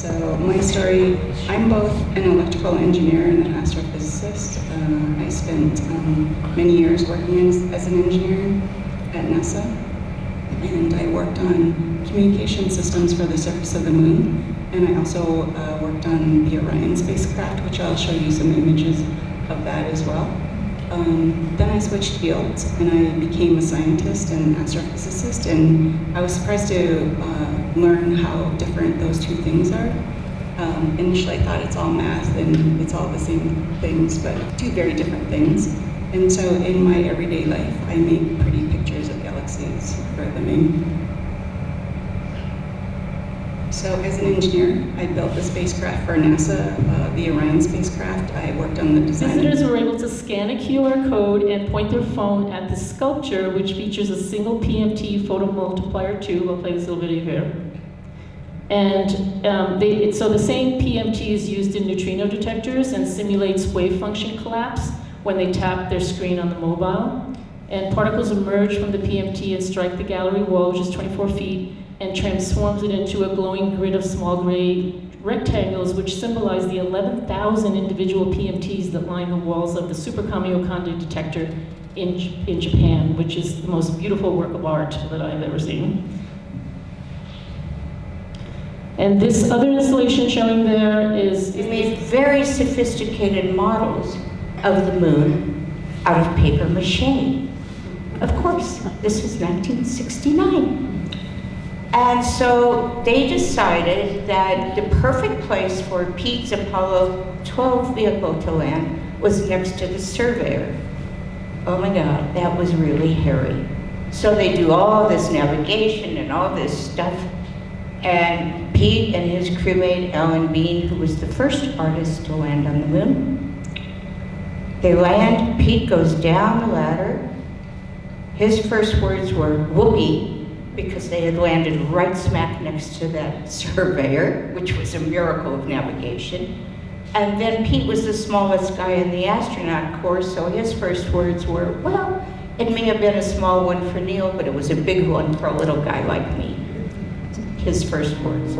So my story, I'm both an electrical engineer and an astrophysicist. I spent many years working as an engineer at NASA, and I worked on communication systems for the surface of the moon, and I also worked on the Orion spacecraft, which I'll show you some images of that as well. Then I switched fields and I became a scientist and astrophysicist, and I was surprised to learn how different those two things are. Initially I thought it's all math and it's all the same things, but two very different things. And so in my everyday life, I make pretty pictures of galaxies for a living. So as an engineer, I built the spacecraft for NASA, the Orion spacecraft. I worked on the design. Visitors were able to scan a QR code and point their phone at the sculpture, which features a single PMT photomultiplier tube. I'll play this little video here. And so the same PMT is used in neutrino detectors and simulates wave function collapse when they tap their screen on the mobile. And particles emerge from the PMT and strike the gallery wall, which is 24 feet, and transforms it into a glowing grid of small gray rectangles, which symbolize the 11,000 individual PMTs that line the walls of the Super Kamiokande detector in Japan, which is the most beautiful work of art that I've ever seen. And this other installation showing there is We made very sophisticated models of the moon out of paper mache. Of course, this was 1969. And so they decided that the perfect place for Pete's Apollo 12 vehicle to land was next to the surveyor. Oh my God, that was really hairy. So they do all this navigation and all this stuff. And Pete and his crewmate, Alan Bean, who was the first artist to land on the moon, they land, Pete goes down the ladder. His first words were, whoopee, because they had landed right smack next to that surveyor, which was a miracle of navigation. And then Pete was the smallest guy in the astronaut corps, so his first words were, well, it may have been a small one for Neil, but it was a big one for a little guy like me. His first words.